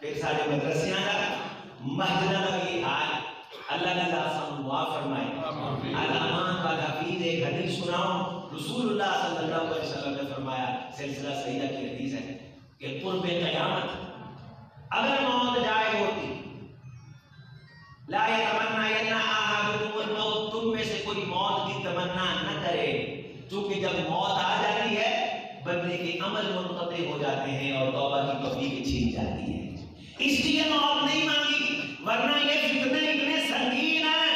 फिर साडे मदरसियां दा मस्जिदां दा भी हाल। अल्लाह ने सानू दुआ फरमाए। अलामान वाला हफीज एक हदीस सुनाओ, रसूलुल्लाह सल्लल्लाहु अलैहि वसल्लम ने फरमाया, सिलसिला सहीह की हदीस है कि कुर्बे क़यामत अगर मौत जाए होती, ला यतमन्ना अहादुकुमुल मौत, तुम में से कोई मौत की तमन्ना न करे, क्योंकि जब मौत आ जाती है बंदे के अमल मुनक़ते हो जाते हैं और तौबा की तौफीक छीन जाती है। इसलिए मौत नहीं मांगी, वरना ये फितने इतने संगीन हैं।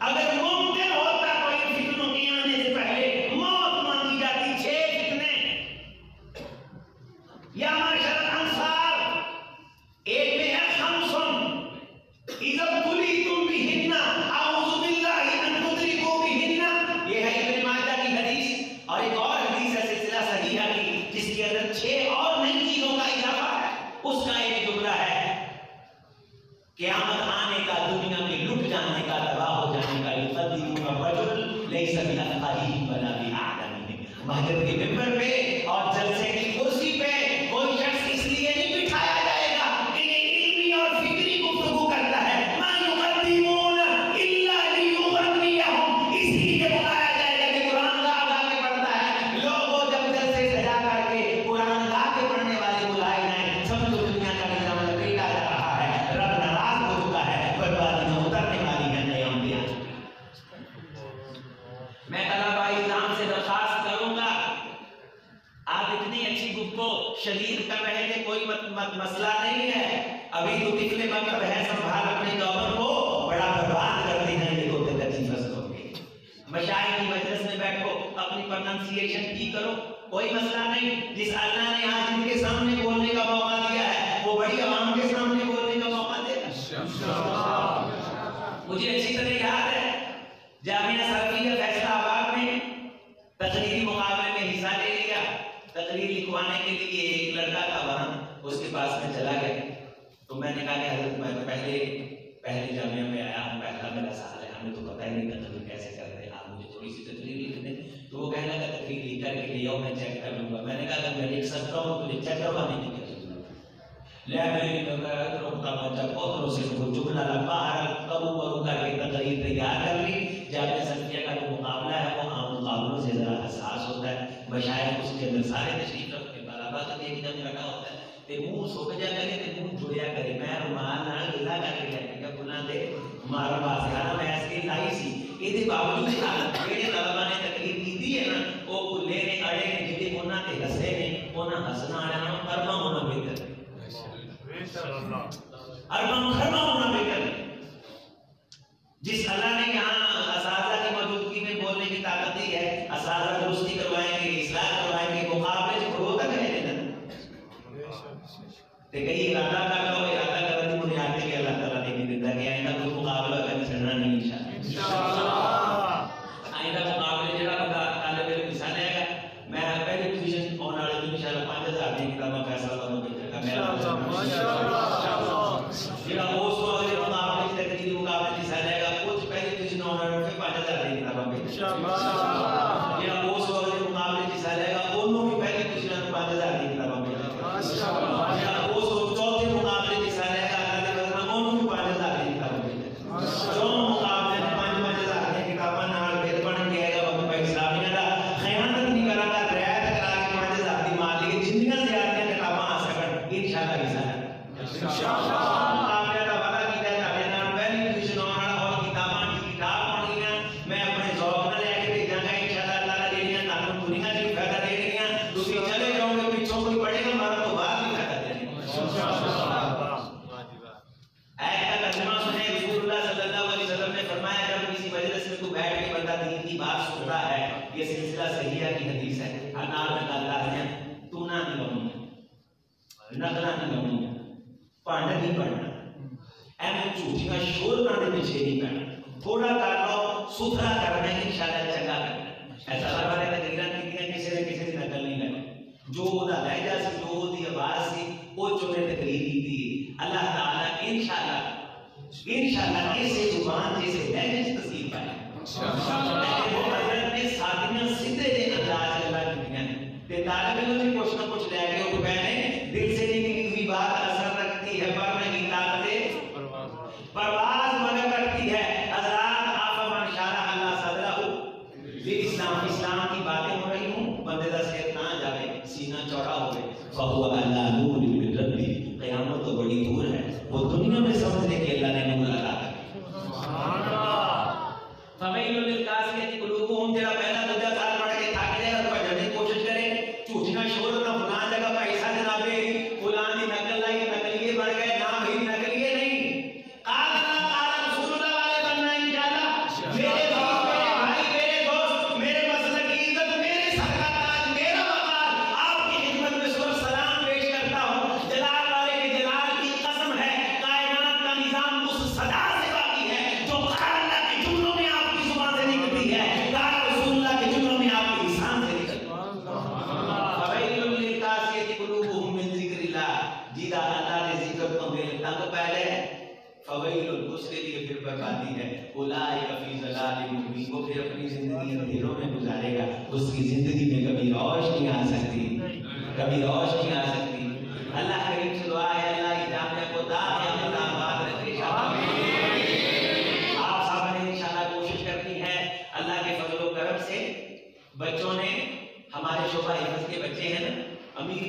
अगर मुमकिन होता तो ये फितनों के आने से पहले मौत मांगी जाती। 6 फितने या माशर अंसार, एक में है खमसुन इज़ा कुलितुम बिहिन्ना अऊज़ु बिल्लाहि अन तुदरिकू बिहिन्ना, ये है इब्न माजा की हदीस। और एक और हदीस है सिलसिला सहीहा की, जिसके अंदर 6 और नई चीजों का इजाफा है। उसका एक जुमला है, क़यामत आने का, दुनिया में लुट जाने का, तबाह हो जाने का, युक़द्दिमुका रजुल लैसा बिअफ़क़ाहिहि वला बिअअलमिहि। महजिद के मिंबर पे और जलसे की कुर्सी पे कोई शख्स इसलिए नहीं बिठाया जाएगा कि ये इल्मी और फिक्री गुफ्तगू करता है, मा युक़द्दिमूना इल्ला लियुग़न्नियहुम, इसलिए बुलाया जाएगा कि कुरान गा गा के पढ़ता है। लोगों जब जलसे सजा करके कुरान गा के पढ़ने वाले बुलाए जाएं, समझो दुनिया का निजाम लपेटा जा रहा है, रब नाराज हो चुका है, बर्बादी में उतरने वाली है नए अंबिया। मैं तलबा इज़ाम से दरखास्त करूंगा, आप इतनी अच्छी गुफ्तगू शदीद कर रहे थे, कोई मसला नहीं है, अभी तो तिफले मकतब है, संभाल अपने जौहर को, बड़ा बर्बाद करते हैं ये तो कच्ची फसलों के। मशाइख की मजलिस में बैठो, अपनी प्रोनंसिएशन की करो, कोई मसला नहीं। जिस अल्लाह ने आज इनके सामने बोलने का मौका दिया है, वो बड़ी आवाम के सामने बोलने का मौका देगा। मुझे अच्छी तरह याद है, जामिया सरफिया फैसलाबाद में तकरीरी मुकाबले में हिस्सा ले लिया। तकरीर लिखवाने के लिए एक लड़का था वहाँ, उसके पास में चला गया। तो मैंने कहा कि हज़रत मैं पहले जामिया में आया हूँ, पहला मेरा साल है, हमें तो पता ही नहीं तकरीर कैसे करते हैं, आप मुझे थोड़ी सी तकरीर लिख दें। तो वो कहने लगा तकरीर लिख करके ले आओ, मैं चेक कर लूँगा। मैंने कहा अगर मैं लिख सकता हूँ तो चेक करवाने की क्या जरूरत है। जुमला बाहर कबू कबू करके तकरीर तैयार कर ली। जामिया सरफिया का जो मुकाबला है वो आम मुकाबलों से ज़रा हसास होता है। मशाइख उसके अंदर सारे तशरीफ रखते, तलबा तो एक जम बैठा होता है, ते मुंह सुक जा करे, ते मुंह जुड़िया करे, मैं रुमाल नाल गिला करके लैके बुला दे मारा बासखाना मैं ऐसे लाई सी। ਇਹਦੇ ਬਾਵਜੂਦ ਜਿਹੜੇ ਤਲਬਾ ਨੇ ਤਕਰੀਰ ਕੀਤੀ ਹੈ ਨਾ, ਉਹ ਭੁੱਲੇ ਨੇ, ਅੜੇ ਨੇ, ਜਿਹੜੇ ਉਹਨਾਂ ਤੇ ਹੱਸੇ ਨੇ, ਉਹਨਾਂ ਹੱਸਣ ਵਾਲਿਆਂ ਨੂੰ ਅਰਬਾਂ ਹੋਣਾ ਬਿਹਤਰ ਹੈ। अरबों खरबों होना बेहतर है। जिस अल्लाह ने यहाँ असातिज़ा की मौजूदगी में बोलने की ताकत दी है, असातिज़ा दुरुस्ती करवाएंगे, इस्लाह करवाएंगे, मुकाबले से खड़ो तक है देना। तो कई इरादा कर लो, इरादा करने की बुनियाद पे अल्लाह ताला ने भी देता कि आइंदा कोई मुकाबला करने छड़ना नहीं इंशाअल्लाह। आइंदा मुकाबले जरा बता तालिब इल्म हिस्सा लेगा, मैं पहली पोजीशन ऑन वाले दिन इंशाअल्लाह 5000 की किताबें फैसला करूंगा का मेरा जेड़ा उस वाले मुकाबले से तकरीरी मुकाबले हिस्सा लेगा, कुछ पहली पोजीशन ऑन वाले फिर 5000 की किताबें इंशाअल्लाह। जेड़ा उस वाले मुकाबले हिस्सा लेगा, दोनों भी पहली पोजीशन 5000 की किताबें इंशाअल्लाह। जेड़ा उस चौथे मुकाबले हिस्सा लेगा, अल्लाह के फजल दोनों भी 5000 की किताबें जो मुकाबले में 5000 की किताबें नाल फिर बन गएगा वक्त पे इस्लामिया दा खयानत नहीं करांगा, रियायत करा के 5000 की माल लेके जिंदगी ज़्यादा किताबें आ सकन इंशाअल्लाह हिस्सा इंशाअल्लाह। आपने तो वादा किया है ताले नाल पहली पोजीशन आना और किताबां की किताब पढ़नी, मैं अपने ज़ौक़ नाल लेके भेजांगा इंशाअल्लाह ताला। जेड़ियां तानू दुनिया च फायदा दे रही हैं, तुसीं चले जाओगे, पिछों कोई पढ़ेगा, मारा तो बाद भी फायदा देंगे इंशाअल्लाह। आयत का तर्जुमा सुने, रसूलुल्लाह सल्लल्लाहु अलैहि वसल्लम ने फरमाया, जब किसी मजलिस में तू बैठ के बंदा दीन की बात सुनता है, ये सिलसिला सहीहा की हदीस है, अनार में अल्लाह ने तू ना नहीं बनूंगा, नकला नहीं बनूंगा, भांड नहीं बनना, एवं झूठियां शोरना के पीछे नहीं करना, थोड़ा कर लो, सुथरा करना है इंशाअल्लाह, चंगा करना। ऐसा हर बार तकरीरां कीतियां, किसी ने किसी की नकल नहीं लगी, जो ओदा लहजा सी, जो ओदी आवाज सी, वो चुने तकरीर की अल्लाह ताला इंशाअल्लाह ऐसे जुबान जैसे लहजे से तस्वीर पाए इंशाअल्लाह। वो हजरत ने सादियां सीधे दे अंदाज अल्लाह की दुनिया ने تے طالب علم بھی کچھ نہ کچھ لے کے اٹھ پہنے دل سے نکلی ہوئی بات اثر رکھتی ہے پڑھنے کی طاقت پرواز مگر رکھتی ہے. حضرات آپ من شارح اللہ صدرہ اسلام اسلام کی باتیں ہو رہی ہوں بندے دا سر نہ جاوے سینہ چوڑا ہوئے فہو علی نور من ربی قیامت تو بڑی دور ہے وہ دنیا میں سمجھنے کے اللہ نے نور عطا کیا. فویل للقاسیۃ قلوبہم تیرا پہلا دوجا سال پڑھ کے تھک جائے اور پڑھنے کی کوشش کرے جھوٹ نہ شہرت نہ فلاں جگہ پیسہ جنابے فلاں دی نقل لائی نقلیے بڑھ گئے نام ہی نقلیے نہیں قال رسول اللہ والے بننا انشاءاللہ. میرے بھائی میرے دوست میرے مسلک کی عزت میرے سر کا تاج میرا وقار آپ کی خدمت میں سر سلام پیش کرتا ہوں. جلال والے کے جلال کی قسم ہے کائنات کا نظام اس صدا سے باقی ہے جو قال اللہ کے جملوں میں آپ کی زبان سے نکلتی ہے قال رسول اللہ کے جملوں میں آپ کی لسان سے نکلتی ہے. فویل للقاسیۃ قلوبہم من ذکر اللہ جیدہ اللہ نے ذکر کو میرے تک پہلے فویل اس کے لیے پھر بربادی ہے. اولئک فی ضلال مبین وہ پھر اپنی زندگی اندھیروں میں گزارے گا اس کی زندگی میں کبھی روشنی آ سکتی کبھی روشنی آ سکتی. اللہ کریم سے دعا ہے اللہ اس جامعہ کو دائم آباد رکھے. آپ سب نے انشاءاللہ کوشش کرنی ہے اللہ کے فضل و کرم سے. بچوں نے ہمارے شعبہ حفظ کے بچے ہیں نا امیر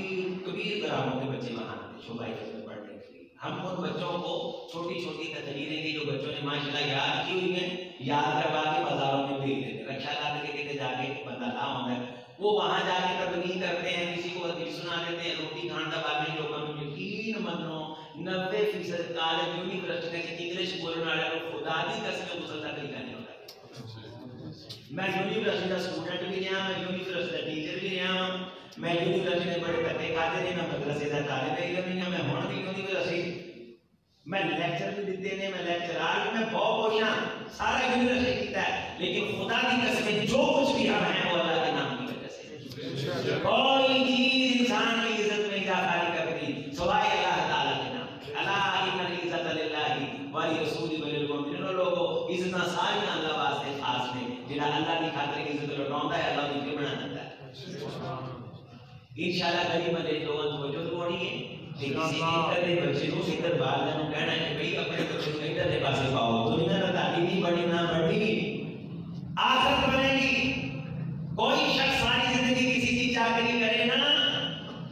کبیر گراموں کے بچے وہاں شعبہ حفظ میں پڑھنے کے لیے ہم ان بچوں کو چھوٹی چھوٹی تقریریں کی جو بچوں نے ماشاءاللہ یاد کی ہوئی ہیں یاد کروا کے بازاروں میں بھیج دیتے رکشا لا کے جا کے بندہ لا ہوتا ہے وہ وہاں جا کے تبلیغ کرتے ہیں کسی کو حدیث سنا دیتے ہیں روٹی کھان کا بعد میں لوگوں میں یقین منو 90% کالج یونیورسٹی کے انگلش بولنے والے لوگ خدا دی قسم مسلسل طریقہ نہیں ہوتا. میں یونیورسٹی کا اسٹوڈنٹ بھی رہا میں یونیورسٹی کا ٹیچر بھی رہا میں یونیورسٹی میں بڑے دھکے کھاتے رہے میں مدرسے کا طالب علم نہیں ہوں میں ہوں بھی یونیورسٹی میں لیکچر بھی دیتے ہیں میں لیکچرار میں بہت خوش ہوں سارا یونیورسٹی کیتا ہے لیکن خدا کی قسم جو کچھ بھی ہم ہیں وہ اللہ کے نام کی وجہ سے. کوئی چیز انسان کی عزت میں اضافہ نہیں کرتی سوائے اللہ تعالیٰ کے نام. الا ان العزت للہ ولرسولہ وللمؤمنین. لوگوں عزت ساری اللہ واسطے خاص نے جنہا اللہ کی خاطر عزت لٹاؤندا ہے اللہ کی بنا دیتا ہے. انشاءاللہ غریب والے لوگوں کو جو توڑی ہے کہ کسی ادھر دے بچے کو ادھر باہر جانو کہنا ہے کہ بھئی اپنے بچے کو ادھر دے پاسے پاؤ دنیا کا تعلیمی بڑی نہ بڑی آخرت بنے گی. کوئی شخص ساری زندگی کسی کی چاکری کرے نا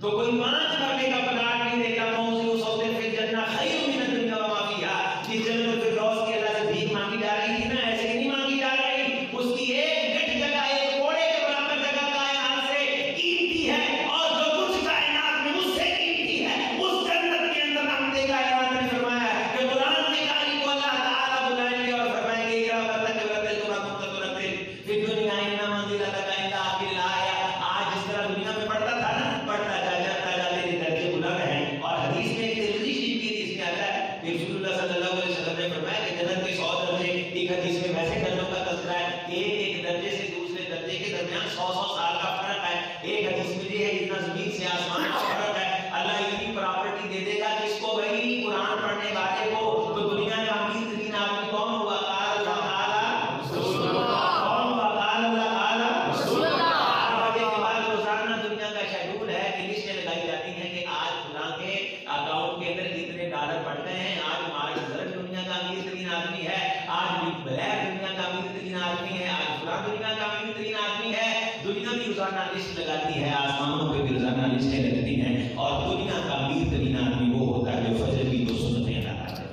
تو کوئی 5 مرلے کا پلاٹ نہیں دیتا موضوع سوتے فی الجنہ خیر من الدنیا وما فیہا. جس جنت الفردوس کے اللہ سے بھیک مانگی جا رہی تھی نا ایسے نہیں مانگی جا رہی اس کی ایک گٹ جگہ ایک کوڑے کے برابر جگہ کائنات سے قیمتی ہے اور جو کچھ کائنات میں اس سے قیمتی ہے اس جنت کے اندر ہم نے کائنات نے فرمایا کہ قرآن کے قاری کو اللہ تعالیٰ بلائیں گے اور فرمائیں گے اقرأ ورتقب ورتل کما کنت ترتل فی الدنیا ان منزلتک عند آخر الآیہ. آج جس طرح دنیا میں پڑھتا تھا نا پڑھتا جا تیرے درجے بلند ہیں. اور حدیث میں ایک ترمذی شریف کی حدیث میں آتا ہے کہ رسول اللہ صلی اللہ علیہ وسلم نے فرمایا کہ جنت کے 100 درجے ایک حدیث میں ویسے درجوں کا تذکرہ ہے ایک درجے سے دوسرے درجے کے درمیان 100 سال کا فرق ہے. ایک حدیث میں یہ ہے اتنا زمین سے آسمان کا فرق ہے. اللہ اتنی پراپرٹی دے دے گا جس کو وہی قرآن پڑھنے والے کو تو دنیا کا امیر ترین آدمی کون ہوا قال اللہ تعالیٰ رسول اللہ کون ہوا قال اللہ تعالیٰ رسول اللہ. 8 بجے کے بعد روزانہ دنیا کا شیڈول ہے کہ لسٹیں لگائی جاتی ہیں کہ آج فلاں کے اکاؤنٹ کے اندر اتنے ڈالر پڑ گئے ہیں آج مارک زرد دنیا کا امیر ترین آدمی ہے آج بگ بلیک دنیا کا امیر ترین آدمی ہے آج فلاں دنیا کا امیر ترین آدمی ہے. دنیا بھی روزانہ لسٹ لگاتی ہے آسمانوں پہ بھی روزانہ لسٹیں لگتی ہیں اور دنیا کا امیر ترین آدمی وہ ہوتا ہے جو فجر کی 2 سنتیں ادا کرتا ہے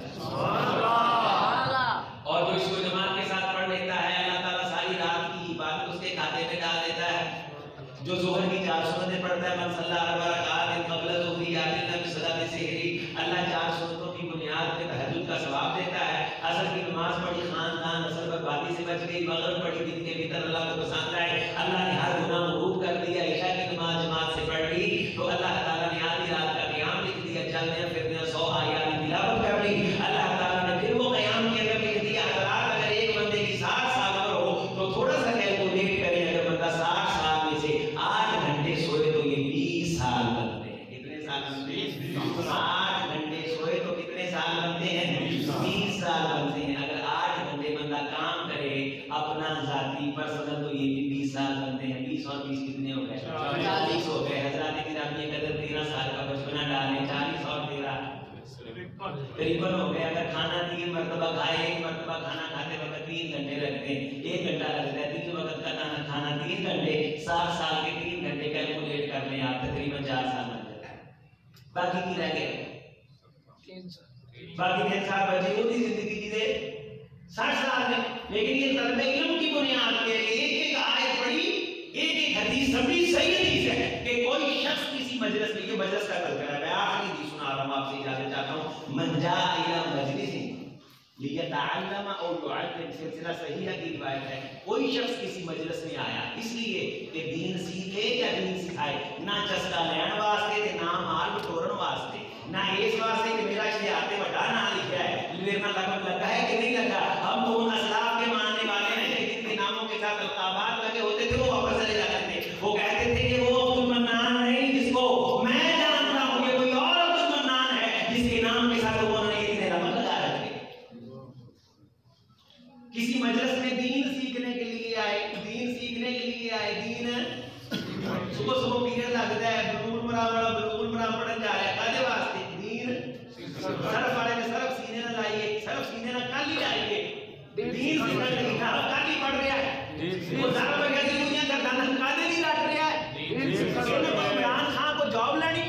اور جو اس کو جماعت کے ساتھ پڑھ لیتا ہے اللہ تعالیٰ ساری رات کی عبادت اس کے کھاتے میں ڈال دیتا ہے. جو ظہر کی 4 سنتیں پڑھتا ہے من صلی 4 رکعات قبل ظہر یاتینا بصلاۃ سحری اللہ 4 سنتوں کی بنیاد پہ تہجد کا ثواب دیتا ہے. عصر کی نماز پڑھی خاندان نسل بربادی سے بچ گئی. مغرب پڑھی دن کے بھیتر اللہ کو پسند آئے اللہ نے ہر گناہ معروف کر دیا. عشاء کی نماز جماعت سے پڑھ لی تو اللہ تعالیٰ نے آدھی رات کا قیام لکھ دیا. چلنے پھرنے 100 آیات کی تلاوت کر لی. اللہ تعالیٰ نے پھر وہ قیام کے اندر لکھ دیا حضرات اگر ایک بندے کی 60 سال عمر ہو تو تھوڑا سا کیلکولیٹ کریں اگر بندہ 60 سال میں سے 8 گھنٹے سوئے تو یہ 20 سال بنتے ہیں. کتنے سال بنتے ہیں 8 گھنٹے سوئے تو کتنے سال بنتے ہیں 20 سال بنتے ہیں. اگر 8 گھنٹے بندہ کام کرے اپنا ذاتی پرسنل تو یہ بھی 20 سال بنتے ہیں. 20 اور 20 کتنے ہو گئے 40 13 साल का बचपना डाले, 40 और 13 करीबन हो गया। अगर खाना 3 मरतबा खाए, 1 मरतबा खाना खाते वक्त 3 घंटे लगते हैं, 1 घंटा लगता है, 3 वक्त का खाना 3 घंटे, 60 साल के 3 घंटे कैलकुलेट कर लें आप, तकरीबन 4 साल लग जाता है। बाकी की रह गए, बाकी 3 साल बचे, पूरी जिंदगी जी दे 60 साल में। लेकिन ये तलब इल्म की बुनियाद के लिए एक एक आयत पढ़ी, एक एक हदीस समझी, सही हदीस है कि कोई शख्स किसी मजलिस में, ये मजलिस का तज़किरा है, मैं आखिरी हदीस सुना रहा हूं, आपसे इजाजत चाहता हूं। मन जा इला मजलिसिन लियतअल्लम औ युअल्लिम, सिलसिला सही है की रिवायत है। कोई शख्स किसी मजलिस में आया इसलिए कि दीन सीखे या दीन सिखाए, ना चस्का लेने वास्ते ते ना माल बटोरन वास्ते, ना इस वास्ते कि मेरा इश्तिहार बड़ा ना लिखा है, मेरा लगन लगा है कि नहीं लगा। हम तो उन असलाफ के मानने वाले हैं कि जिनके नामों के साथ अलकाबात लगे होते थे वो वापस चले जाते थे। वो कहते थे कि वो अब्दुल मन्नान नहीं जिसको मैं जानता हूँ, ये कोई और अब्दुल मन्नान है जिसके नाम के साथ उन्होंने इतने रमन लगा रखे। किसी मजलिस में दीन सीखने के लिए आए, दीन सीखने के लिए आए, दीन सुबह सुबह पीरियड लगता है, बुलबुल मराम पढ़ने जा रहा है, कादे वास्ते दीन सरफ वाले ने सरफ सीने ना लाइए, सरफ सीने ना काली लाइए, दीन सीखने के लिए काली पढ़ रहा है, वो ज़रा बगैर दुनिया का दाना कादे नहीं लट रहा है, इमरान खान को जॉब लेनी,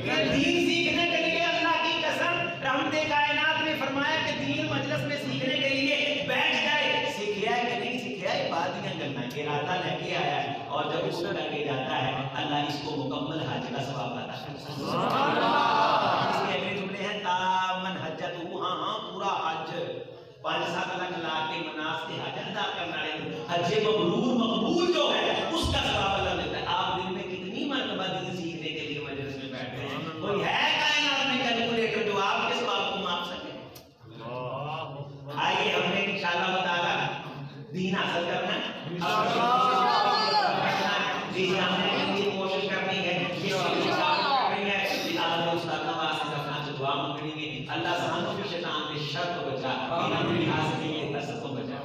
ये दीन सीखने के लिए। अल्लाह की कसम, रहमते कायनात ने फरमाया कि दीन मजलिस में सीखने के लिए बैठ जाए, सीखिया है कि नहीं सीखिया है, बादियां करना के इरादा लेके आया है, और जब उसको करके जाता है अल्लाह इसको मुकम्मल हज का सवाब अता करता है। सुभान अल्लाह। इसके अगले जुमले हैं तामन हज्जतहु, हां पूरा हज 5-7 लाख ला के मनास के हज अदा करना है, हज मकबूल जो है उसका सवाब अल्लाह देता है। आप दिन में कितनी मरतबा दीन सीखने के लिए मजलिस में बैठते हैं? कोई है कायनात में कैलकुलेटर जो आपके सवाब को माप सके? आइए हमने इंशाअल्लाह ताला दीन हासिल करना है, हमने ये कोशिश करनी है, दुआ मांगनी है। अल्लाह सानू भी शैतान के शर तो बचा, इन्हें लिहाज के लिए कसम तो बचा,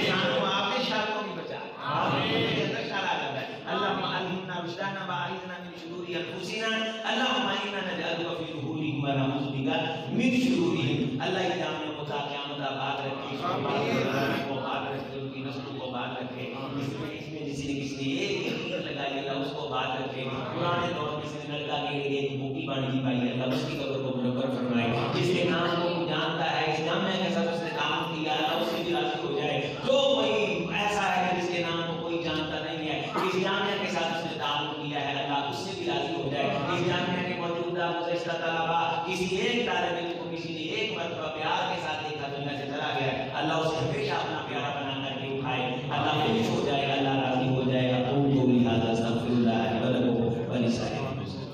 सानू आपके शर तो भी बचा, आमीन। अंदर शर आ जाता है। अल्लाहुम्मा अल्हिमना रुशदाना व अईजना मिन शुरूरि अनफुसिना, अल्लाहुम्मा इन्ना नजअलुका फी नुहूरिहिम व नऊज़ु बिका मिन शुरूरिहिम। अल्लाह की जामिया को ता क़यामत आबाद रखे, को आबाद रखे, उनकी नस्लों को आबाद रखे, इसमें किसी ने एक यकीन लगाई अल्लाह उसको आबाद रखे। पुराने दौर में किसी ने लड़का के लिए एक भूखी बाड़ी पाई, अल्लाह उसकी कब्र को मुनव्वर फरमाए। जिसके नाम को जानता है, इस जामिया के साथ उसने काम किया, अल्लाह उससे भी राज़ी हो जाए। जो कोई ऐसा है जिसके नाम को कोई जानता नहीं है, इस जामिया के साथ उसने ताल्लुक़ किया है, अल्लाह उससे भी राज़ी हो जाए। इस जामिया के मौजूदा गुज़श्ता तलबा, किसी एक तालिब इल्म को किसी ने एक मरतबा प्यार के साथ देखा, दुनिया से चला गया, अल्लाह उसे हमेशा अपना प्यारा बना करके उठाए, अल्लाह खुश हो जाए, अल्लाह राज़ी हो जाएगा। अस्तग़फिरुल्लाह व लकुम व लिसाइरिल मुस्लिमीन।